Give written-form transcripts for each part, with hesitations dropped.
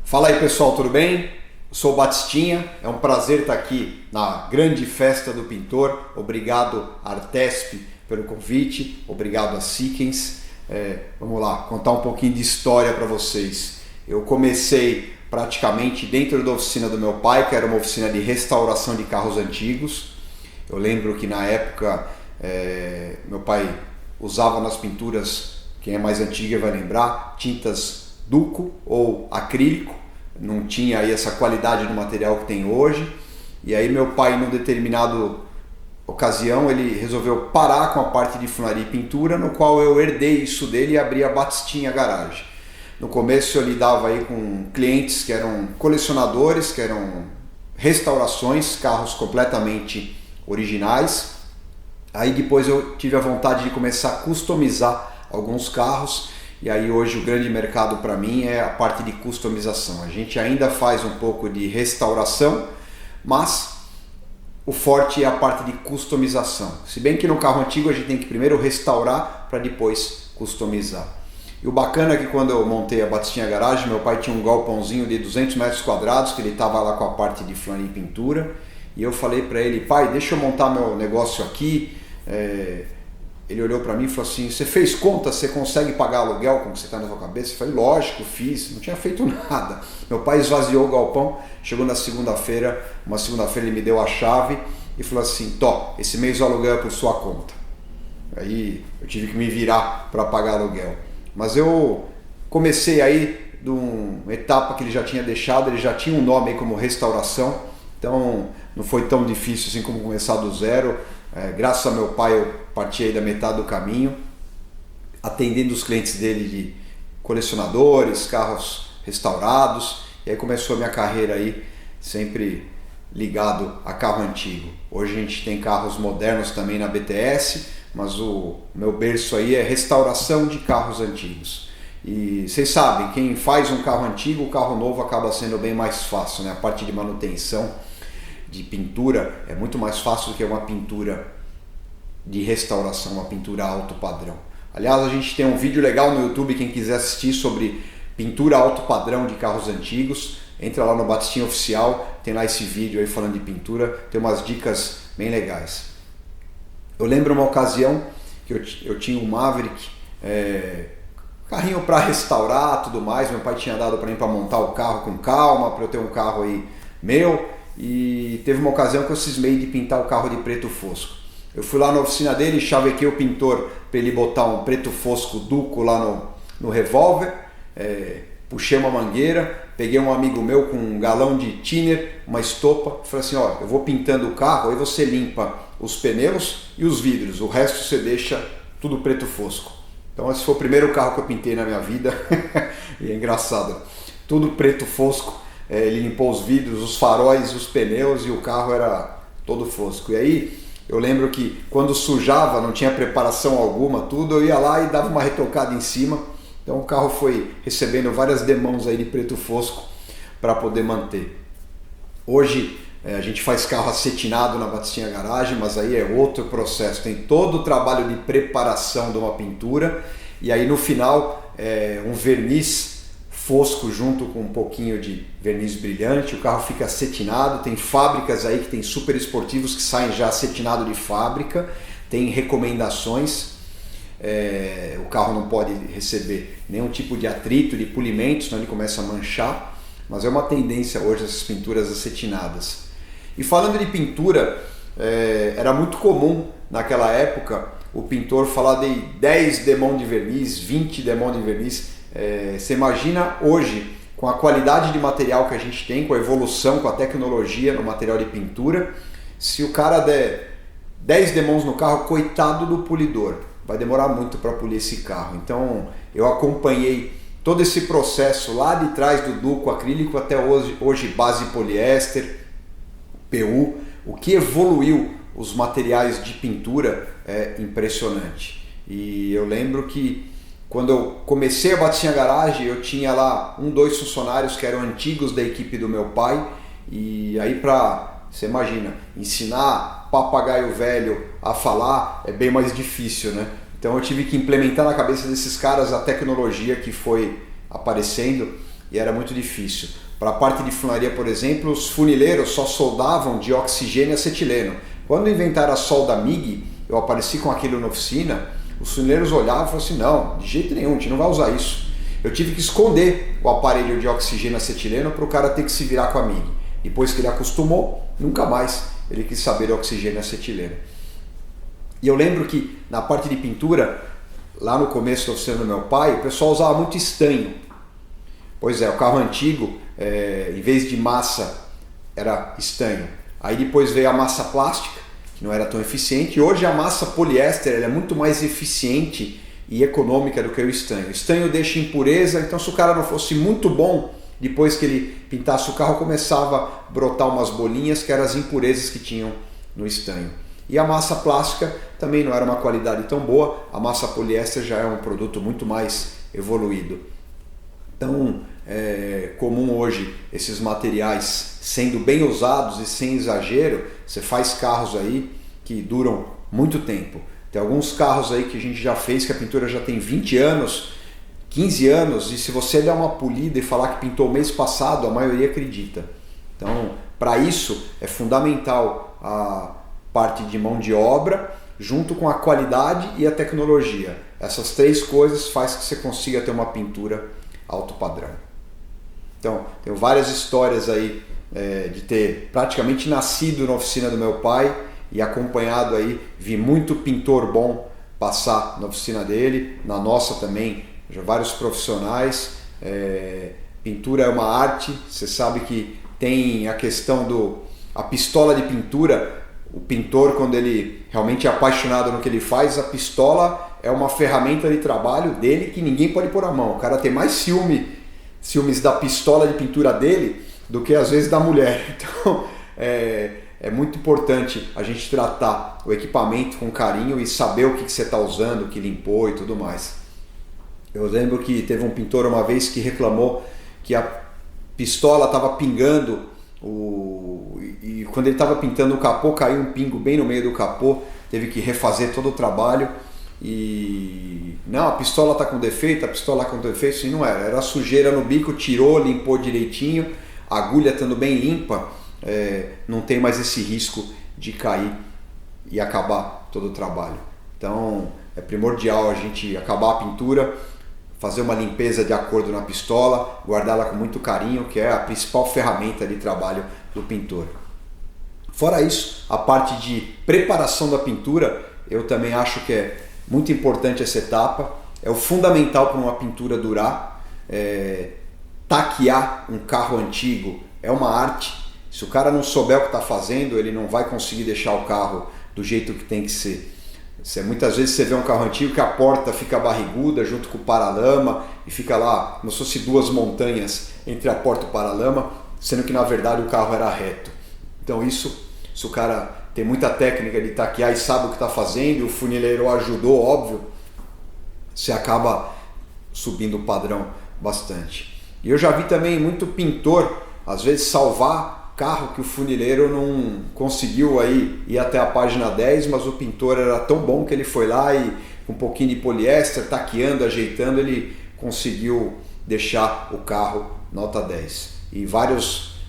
Fala aí pessoal, tudo bem? Eu sou o Batistinha, é um prazer estar aqui na grande festa do pintor. Obrigado Artesp pelo convite, obrigado a Siquens. Vamos lá, contar um pouquinho de história para vocês. Eu comecei praticamente dentro da oficina do meu pai, que era uma oficina de restauração de carros antigos. Eu lembro que na época meu pai usava nas pinturas, quem é mais antiga vai lembrar, tintas duco ou acrílico. Não tinha aí essa qualidade do material que tem hoje. E aí meu pai, num determinado ocasião, ele resolveu parar com a parte de funilaria e pintura, no qual eu herdei isso dele e abri a Batistinha Garage. No começo eu lidava aí com clientes que eram colecionadores, que eram restaurações, carros completamente originais. Aí depois eu tive a vontade de começar a customizar alguns carros. E aí hoje o grande mercado para mim é a parte de customização. A gente ainda faz um pouco de restauração, mas o forte é a parte de customização. Se bem que no carro antigo a gente tem que primeiro restaurar para depois customizar. E o bacana é que quando eu montei a Batistinha Garage, meu pai tinha um galpãozinho de 200 metros quadrados, que ele estava lá com a parte de funilaria e pintura. E eu falei para ele, pai, deixa eu montar meu negócio aqui. Ele olhou para mim e falou assim, você fez conta, você consegue pagar aluguel como você está na sua cabeça? Eu falei, lógico, fiz, não tinha feito nada. Meu pai esvaziou o galpão, chegou na segunda-feira, uma segunda-feira ele me deu a chave e falou assim, Tó, esse mês o aluguel é por sua conta. Aí eu tive que me virar para pagar aluguel. Mas eu comecei aí de uma etapa que ele já tinha deixado, ele já tinha um nome aí como restauração, então não foi tão difícil assim como começar do zero. Graças a meu pai eu parti aí da metade do caminho, atendendo os clientes dele de colecionadores, carros restaurados, e aí começou a minha carreira aí sempre ligado a carro antigo. Hoje a gente tem carros modernos também na BTS, mas o meu berço aí é restauração de carros antigos. E vocês sabem, quem faz um carro antigo, o carro novo acaba sendo bem mais fácil, né? A parte de manutenção, de pintura, é muito mais fácil do que uma pintura de restauração, uma pintura alto padrão. Aliás, a gente tem um vídeo legal no YouTube, quem quiser assistir, sobre pintura alto padrão de carros antigos, entra lá no Batistinha Oficial, tem lá esse vídeo aí falando de pintura, tem umas dicas bem legais. Eu lembro uma ocasião que eu tinha um Maverick, carrinho para restaurar, tudo mais, meu pai tinha dado para mim para montar o carro com calma, para eu ter um carro aí meu. E teve uma ocasião que eu cismei de pintar o carro de preto fosco. Eu fui lá na oficina dele, chavequei o pintor para ele botar um preto fosco duco lá no revólver, puxei uma mangueira, peguei um amigo meu com um galão de thinner, uma estopa, falei assim, ó, eu vou pintando o carro, aí você limpa os pneus e os vidros, o resto você deixa tudo preto fosco. Então esse foi o primeiro carro que eu pintei na minha vida, e é engraçado, tudo preto fosco. Ele limpou os vidros, os faróis, os pneus e o carro era todo fosco. E aí eu lembro que quando sujava, não tinha preparação alguma, tudo, eu ia lá e dava uma retocada em cima. Então o carro foi recebendo várias demãos aí de preto fosco para poder manter. Hoje a gente faz carro acetinado na Batistinha Garage, mas aí é outro processo. Tem todo o trabalho de preparação de uma pintura e aí no final um verniz fosco junto com um pouquinho de verniz brilhante, o carro fica acetinado, tem fábricas aí que tem super esportivos que saem já acetinado de fábrica, tem recomendações, o carro não pode receber nenhum tipo de atrito, de polimento, senão ele começa a manchar, mas é uma tendência hoje essas pinturas acetinadas. E falando de pintura, era muito comum naquela época o pintor falar de 10 demão de verniz, 20 demão de verniz. Você imagina hoje, com a qualidade de material que a gente tem, com a evolução, com a tecnologia no material de pintura, se o cara der 10 demãos no carro, coitado do polidor, vai demorar muito para polir esse carro. Então eu acompanhei todo esse processo lá de trás do duco acrílico até hoje base poliéster, PU, o que evoluiu os materiais de pintura é impressionante. E eu lembro que quando eu comecei a Batistinha Garage, eu tinha lá 2 funcionários que eram antigos da equipe do meu pai, e aí você imagina, ensinar papagaio velho a falar é bem mais difícil, né? Então eu tive que implementar na cabeça desses caras a tecnologia que foi aparecendo e era muito difícil. Para a parte de funilaria, por exemplo, os funileiros só soldavam de oxigênio e acetileno. Quando inventaram a solda MIG, eu apareci com aquilo na oficina, os funileiros olhavam e falaram assim, não, de jeito nenhum, a gente não vai usar isso. Eu tive que esconder o aparelho de oxigênio e acetileno para o cara ter que se virar com a MIG. Depois que ele acostumou, nunca mais ele quis saber de oxigênio e acetileno. E eu lembro que na parte de pintura, lá no começo da oficina do meu pai, o pessoal usava muito estanho. Pois é, o carro antigo, em vez de massa, era estanho. Aí depois veio a massa plástica, que não era tão eficiente, e hoje a massa poliéster ela é muito mais eficiente e econômica do que o estanho. O estanho deixa impureza, então se o cara não fosse muito bom, depois que ele pintasse o carro, começava a brotar umas bolinhas que eram as impurezas que tinham no estanho. E a massa plástica também não era uma qualidade tão boa, a massa poliéster já é um produto muito mais evoluído. Então é comum hoje esses materiais sendo bem usados e sem exagero, você faz carros aí que duram muito tempo. Tem alguns carros aí que a gente já fez que a pintura já tem 20 anos, 15 anos, e se você der uma polida e falar que pintou mês passado, a maioria acredita. Então, para isso é fundamental a parte de mão de obra, junto com a qualidade e a tecnologia. Essas três coisas faz que você consiga ter uma pintura alto padrão. Então, tenho várias histórias aí de ter praticamente nascido na oficina do meu pai e acompanhado aí, vi muito pintor bom passar na oficina dele, na nossa também, já vários profissionais. Pintura é uma arte, você sabe que tem a questão a pistola de pintura. O pintor, quando ele realmente é apaixonado no que ele faz, a pistola é uma ferramenta de trabalho dele que ninguém pode pôr a mão. O cara tem mais ciúmes da pistola de pintura dele do que às vezes da mulher. Então é muito importante a gente tratar o equipamento com carinho e saber o que você está usando, o que limpou e tudo mais. Eu lembro que teve um pintor uma vez que reclamou que a pistola estava pingando e quando ele estava pintando o capô, caiu um pingo bem no meio do capô, teve que refazer todo o trabalho e não, a pistola está com defeito, e não era sujeira no bico, tirou, limpou direitinho, a agulha estando bem limpa, não tem mais esse risco de cair e acabar todo o trabalho. Então é primordial a gente acabar a pintura, fazer uma limpeza de acordo na pistola, guardá-la com muito carinho, que é a principal ferramenta de trabalho do pintor. Fora isso, a parte de preparação da pintura, eu também acho que é muito importante essa etapa, é o fundamental para uma pintura durar. Taquear um carro antigo é uma arte, se o cara não souber o que está fazendo, ele não vai conseguir deixar o carro do jeito que tem que ser. Muitas vezes você vê um carro antigo que a porta fica barriguda junto com o paralama e fica lá como se fosse duas montanhas entre a porta e o paralama, sendo que na verdade o carro era reto. Então isso, se o cara tem muita técnica de taquear e sabe o que está fazendo, e o funileiro ajudou, óbvio, você acaba subindo o padrão bastante. E eu já vi também muito pintor, às vezes, salvar carro que o funileiro não conseguiu aí ir até a página 10, mas o pintor era tão bom que ele foi lá e com um pouquinho de poliéster, taqueando, ajeitando, ele conseguiu deixar o carro nota 10. E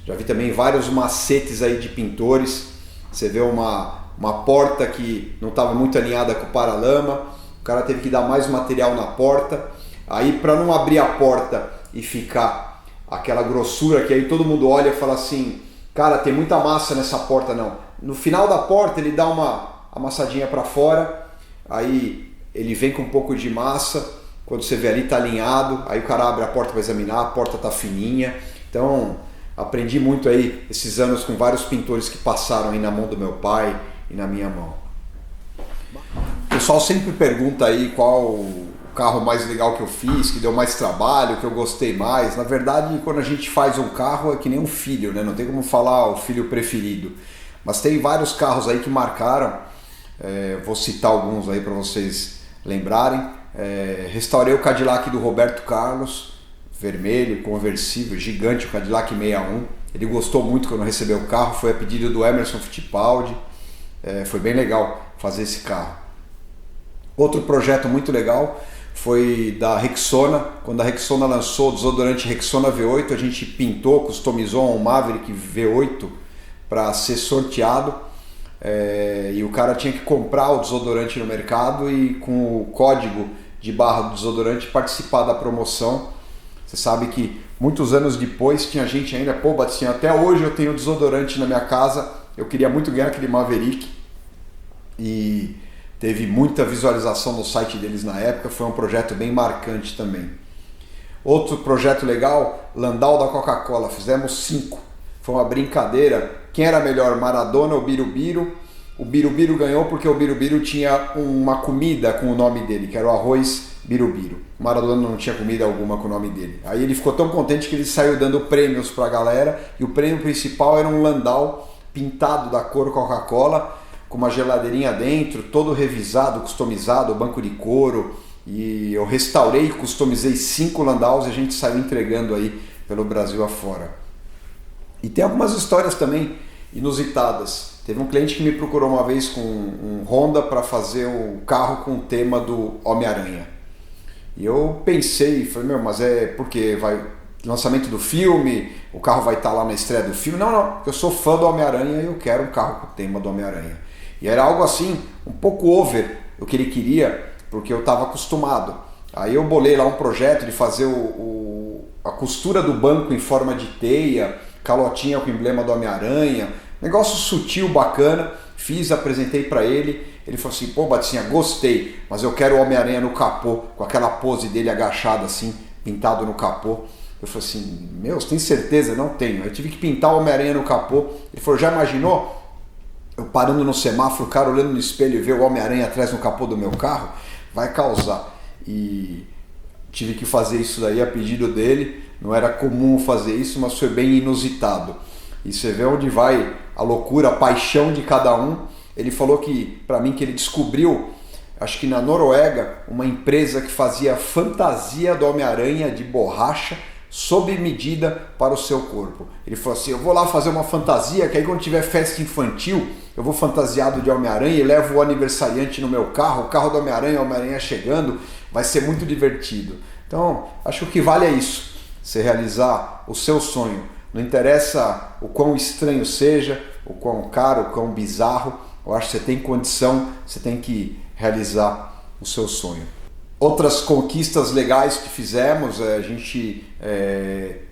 já vi também vários macetes aí de pintores. Você vê uma porta que não estava muito alinhada com o paralama, o cara teve que dar mais material na porta, aí para não abrir a porta e ficar aquela grossura que aí todo mundo olha e fala assim, cara, tem muita massa nessa porta, não. No final da porta ele dá uma amassadinha para fora, aí ele vem com um pouco de massa, quando você vê ali está alinhado, aí o cara abre a porta para examinar, a porta está fininha. Então aprendi muito aí esses anos com vários pintores que passaram aí na mão do meu pai e na minha mão. O pessoal sempre pergunta aí qual o carro mais legal que eu fiz, que deu mais trabalho, que eu gostei mais. Na verdade, quando a gente faz um carro é que nem um filho, né? Não tem como falar o filho preferido. Mas tem vários carros aí que marcaram, vou citar alguns aí para vocês lembrarem. Restaurei o Cadillac do Roberto Carlos, vermelho, conversível, gigante, o Cadillac 61. Ele gostou muito quando recebeu o carro, foi a pedido do Emerson Fittipaldi. Foi bem legal fazer esse carro. Outro projeto muito legal foi da Rexona. Quando a Rexona lançou o desodorante Rexona V8, a gente pintou, customizou um Maverick V8 para ser sorteado. E o cara tinha que comprar o desodorante no mercado e com o código de barra do desodorante participar da promoção. Você sabe que muitos anos depois tinha gente ainda, pô, Batistinha, até hoje eu tenho desodorante na minha casa, eu queria muito ganhar aquele Maverick. E teve muita visualização no site deles na época, foi um projeto bem marcante também. Outro projeto legal, Landau da Coca-Cola, fizemos 5. Foi uma brincadeira, quem era melhor, Maradona ou Birubiru? O Birubiru ganhou porque o Birubiru tinha uma comida com o nome dele, que era o arroz Birubiru. O Maradona não tinha comida alguma com o nome dele. Aí ele ficou tão contente que ele saiu dando prêmios pra galera, e o prêmio principal era um Landau pintado da cor Coca-Cola, com uma geladeirinha dentro, todo revisado, customizado, banco de couro, e eu restaurei e customizei 5 Landaus e a gente saiu entregando aí pelo Brasil afora. E tem algumas histórias também inusitadas. Teve um cliente que me procurou uma vez com um Honda para fazer o carro com o tema do Homem-Aranha. E eu pensei, falei, mas é porque vai lançamento do filme, o carro vai estar lá na estreia do filme? Não, eu sou fã do Homem-Aranha e eu quero um carro com o tema do Homem-Aranha. E era algo assim, um pouco over o que ele queria, porque eu estava acostumado. Aí eu bolei lá um projeto de fazer a costura do banco em forma de teia, calotinha com o emblema do Homem-Aranha, negócio sutil, bacana, fiz, apresentei para ele, ele falou assim, pô, Batistinha, gostei, mas eu quero o Homem-Aranha no capô, com aquela pose dele agachado assim, pintado no capô. Eu falei assim, você tem certeza? Não tenho. Eu tive que pintar o Homem-Aranha no capô. Ele falou, já imaginou? Eu parando no semáforo, o cara olhando no espelho e ver o Homem-Aranha atrás no capô do meu carro, vai causar. E tive que fazer isso daí a pedido dele, não era comum fazer isso, mas foi bem inusitado. E você vê onde vai a loucura, a paixão de cada um. Ele falou que, para mim, que ele descobriu, acho que na Noruega, uma empresa que fazia fantasia do Homem-Aranha de borracha, sob medida para o seu corpo. Ele falou assim, eu vou lá fazer uma fantasia, que aí quando tiver festa infantil, eu vou fantasiado de Homem-Aranha e levo o aniversariante no meu carro, o carro do Homem-Aranha, o Homem-Aranha chegando, vai ser muito divertido. Então, acho que o que vale é isso, você realizar o seu sonho. Não interessa o quão estranho seja, o quão caro, o quão bizarro, eu acho que você tem condição, você tem que realizar o seu sonho. Outras conquistas legais que fizemos, a gente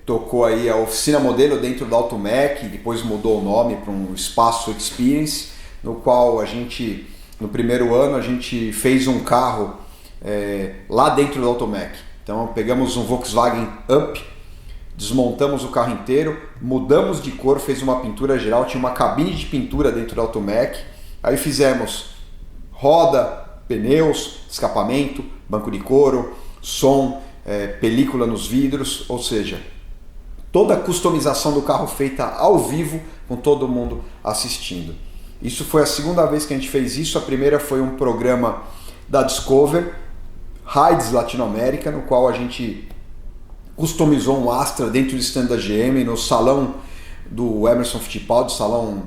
tocou aí a oficina modelo dentro da Automec, depois mudou o nome para um Espaço Experience, no qual a gente, no primeiro ano, a gente fez um carro lá dentro da Automec. Então pegamos um Volkswagen Up, desmontamos o carro inteiro, mudamos de cor, fez uma pintura geral, tinha uma cabine de pintura dentro da Automec, aí fizemos roda, pneus, escapamento, banco de couro, som, película nos vidros, ou seja, toda a customização do carro feita ao vivo com todo mundo assistindo. Isso foi a segunda vez que a gente fez isso. A primeira foi um programa da Discover, Rides Latinoamérica, no qual a gente customizou um Astra dentro do stand da GM no salão do Emerson Fittipaldi, salão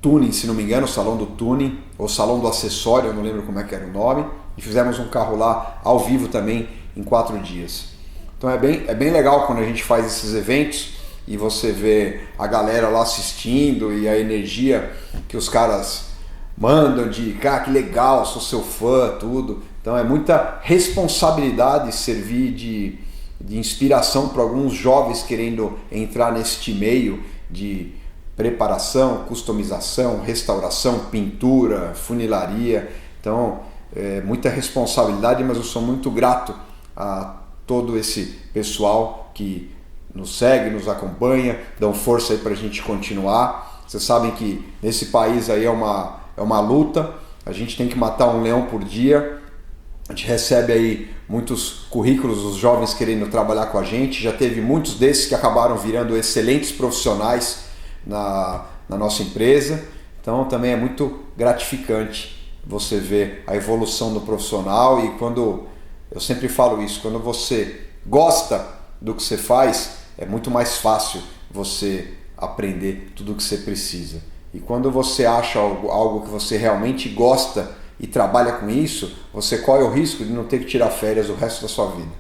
Tuning, se não me engano, o salão do Tuning, ou salão do acessório, eu não lembro como é que era o nome, e fizemos um carro lá ao vivo também em 4 dias. Então é bem legal quando a gente faz esses eventos e você vê a galera lá assistindo e a energia que os caras mandam de, cara, que legal, sou seu fã, tudo. Então é muita responsabilidade servir de inspiração para alguns jovens querendo entrar neste meio de preparação, customização, restauração, pintura, funilaria. Então é muita responsabilidade, mas eu sou muito grato a todo esse pessoal que nos segue, nos acompanha, dão força aí para a gente continuar. Vocês sabem que nesse país aí é uma luta, a gente tem que matar um leão por dia. A gente recebe aí muitos currículos, os jovens querendo trabalhar com a gente. Já teve muitos desses que acabaram virando excelentes profissionais na nossa empresa. Então também é muito gratificante você ver a evolução do profissional. E quando, eu sempre falo isso, quando você gosta do que você faz, é muito mais fácil você aprender tudo o que você precisa. E quando você acha algo que você realmente gosta e trabalha com isso, você corre o risco de não ter que tirar férias o resto da sua vida.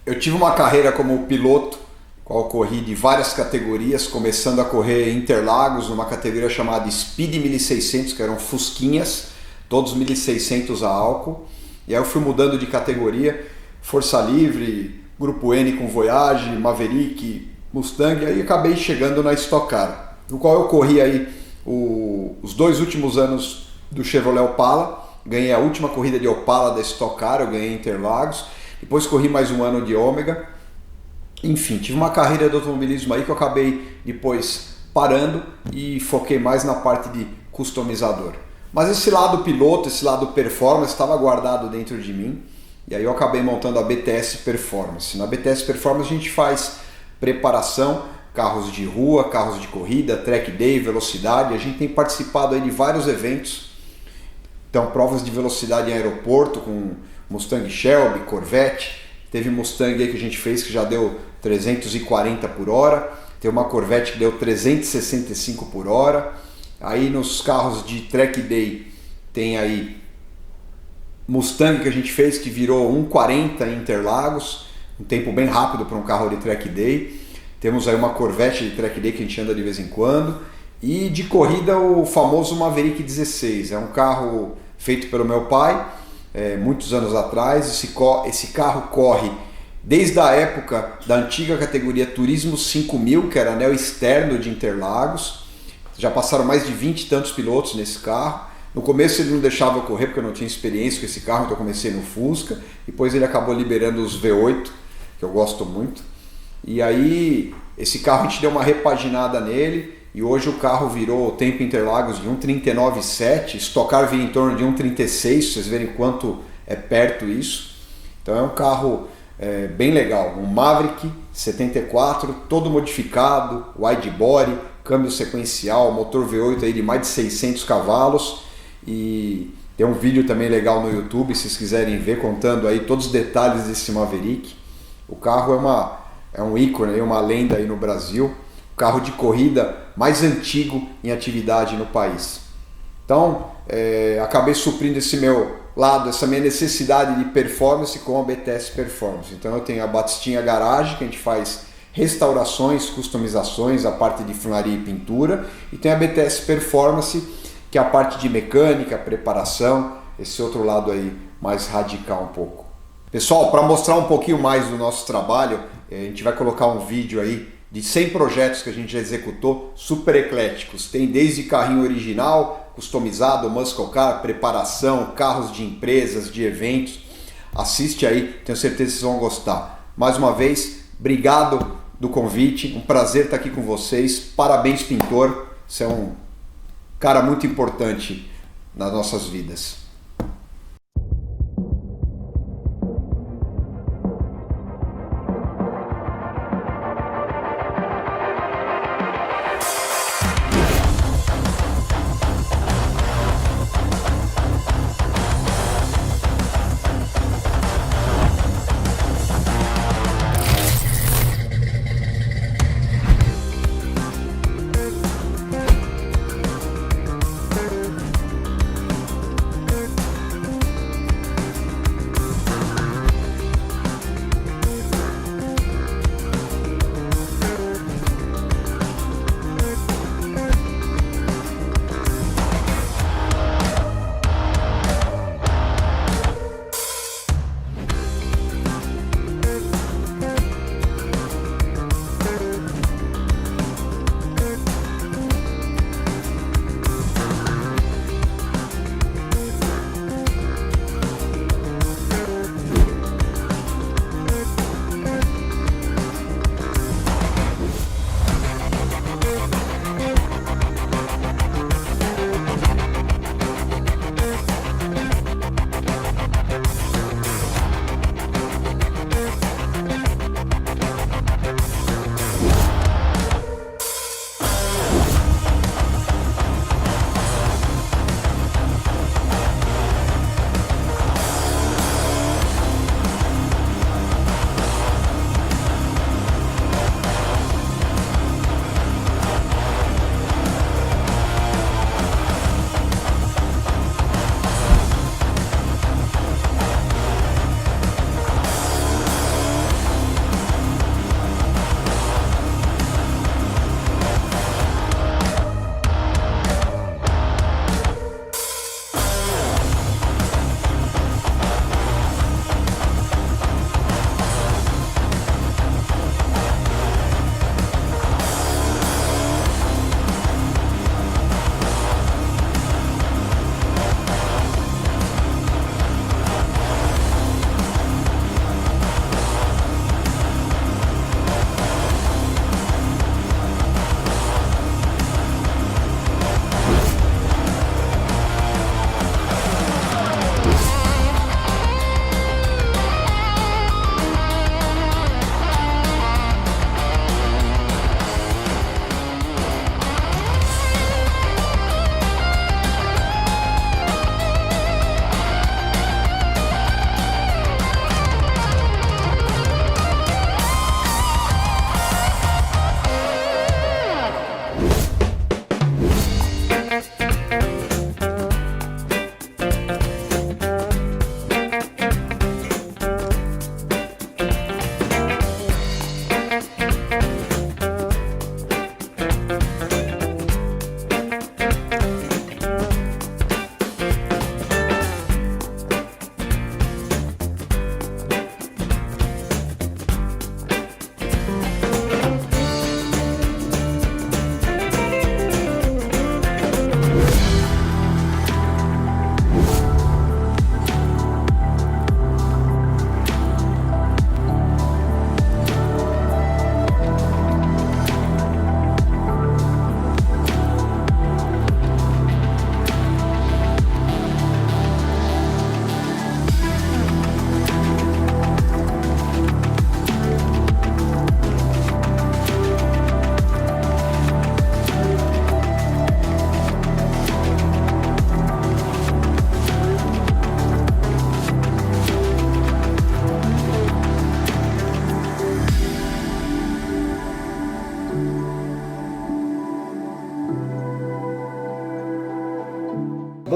Eu tive uma carreira como piloto, qual corri de várias categorias, começando a correr em Interlagos, numa categoria chamada Speed 1600, que eram fusquinhas, todos 1600 a álcool. E aí eu fui mudando de categoria, Força Livre, Grupo N com Voyage, Maverick, Mustang, e aí acabei chegando na Stock Car, no qual eu corri aí os 2 últimos anos do Chevrolet Opala, ganhei a última corrida de Opala da Stock Car, eu ganhei em Interlagos, depois corri mais um ano de Ômega. Enfim, tive uma carreira de automobilismo aí que eu acabei depois parando e foquei mais na parte de customizador. Mas esse lado piloto, esse lado performance estava guardado dentro de mim, e aí eu acabei montando a BTS Performance. Na BTS Performance a gente faz preparação, carros de rua, carros de corrida, track day, velocidade. A gente tem participado aí de vários eventos, então provas de velocidade em aeroporto com Mustang Shelby, Corvette. Teve Mustang aí que a gente fez que já deu 340 por hora, tem uma Corvette que deu 365 por hora. Aí nos carros de track day tem aí Mustang que a gente fez que virou 1,40 em Interlagos, um tempo bem rápido para um carro de track day. Temos aí uma Corvette de track day que a gente anda de vez em quando. E de corrida o famoso Maverick 16, é um carro feito pelo meu pai, muitos anos atrás. Esse carro corre desde a época da antiga categoria Turismo 5000, que era anel externo de Interlagos. Já passaram mais de 20 e tantos pilotos nesse carro. No começo ele não deixava eu correr porque eu não tinha experiência com esse carro, então eu comecei no Fusca. Depois ele acabou liberando os V8, que eu gosto muito. E aí esse carro a gente deu uma repaginada nele e hoje o carro virou o tempo Interlagos de 1,39,7, Stock Car vinha em torno de 1,36, vocês verem quanto é perto isso. Então é um carro bem legal, um Maverick 74, todo modificado, wide body, câmbio sequencial, motor V8 aí de mais de 600 cavalos. E tem um vídeo também legal no YouTube, se vocês quiserem ver, contando aí todos os detalhes desse Maverick. O carro é um ícone, uma lenda aí no Brasil, o carro de corrida mais antigo em atividade no país. Então, acabei suprindo esse meu lado, essa minha necessidade de performance com a BTS Performance. Então eu tenho a Batistinha Garage, que a gente faz restaurações, customizações, a parte de funilaria e pintura, e tem a BTS Performance, que é a parte de mecânica, preparação, esse outro lado aí mais radical um pouco. Pessoal, para mostrar um pouquinho mais do nosso trabalho, a gente vai colocar um vídeo aí de 100 projetos que a gente já executou, super ecléticos. Tem desde carrinho original, customizado, muscle car, preparação, carros de empresas, de eventos. Assiste aí, tenho certeza que vocês vão gostar. Mais uma vez, obrigado do convite, um prazer estar aqui com vocês. Parabéns, pintor, você é um cara muito importante nas nossas vidas.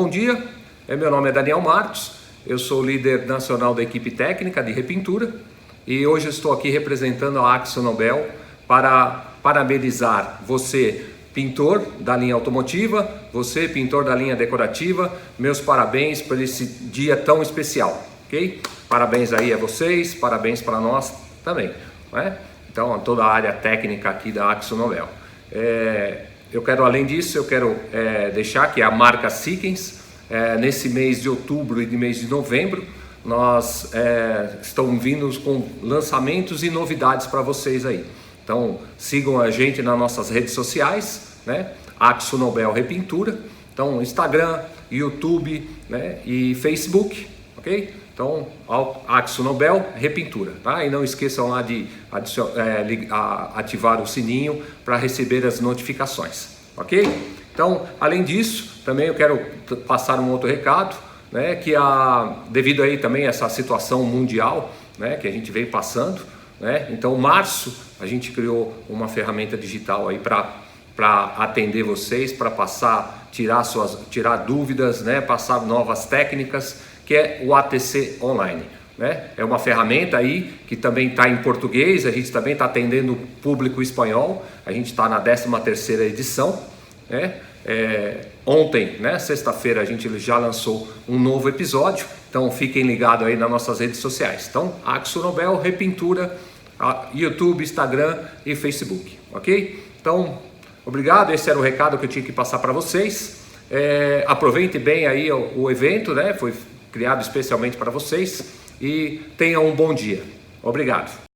bom dia, meu nome é Daniel Martos, eu sou líder nacional da equipe técnica de repintura e hoje estou aqui representando a AkzoNobel para parabenizar você, pintor da linha automotiva, você, pintor da linha decorativa, meus parabéns por esse dia tão especial, ok? Parabéns aí a vocês, parabéns para nós também, né? Então, a toda a área técnica aqui da AkzoNobel. Eu quero, além disso, deixar que a marca Sikkens, nesse mês de outubro e de mês de novembro, nós estamos vindo com lançamentos e novidades para vocês aí. Então, sigam a gente nas nossas redes sociais, né? AkzoNobel Repintura, então Instagram, YouTube, né? E Facebook, ok? Então, AkzoNobel Repintura, tá? E não esqueçam lá de ativar o sininho para receber as notificações, ok? Então, além disso, também eu quero passar um outro recado, né? Que devido aí também a essa situação mundial, né? Que a gente vem passando, né? Então, em março, a gente criou uma ferramenta digital aí para atender vocês, para tirar dúvidas, né? Passar novas técnicas, que é o ATC Online, né? É uma ferramenta aí que também está em português, a gente também está atendendo o público espanhol, a gente está na 13ª edição, né? Ontem, né, sexta-feira, a gente já lançou um novo episódio, então fiquem ligados aí nas nossas redes sociais. Então, AkzoNobel Repintura, YouTube, Instagram e Facebook, ok? Então, obrigado, esse era o recado que eu tinha que passar para vocês. Aproveite bem aí o evento, né? Foi criado especialmente para vocês e tenham um bom dia. Obrigado.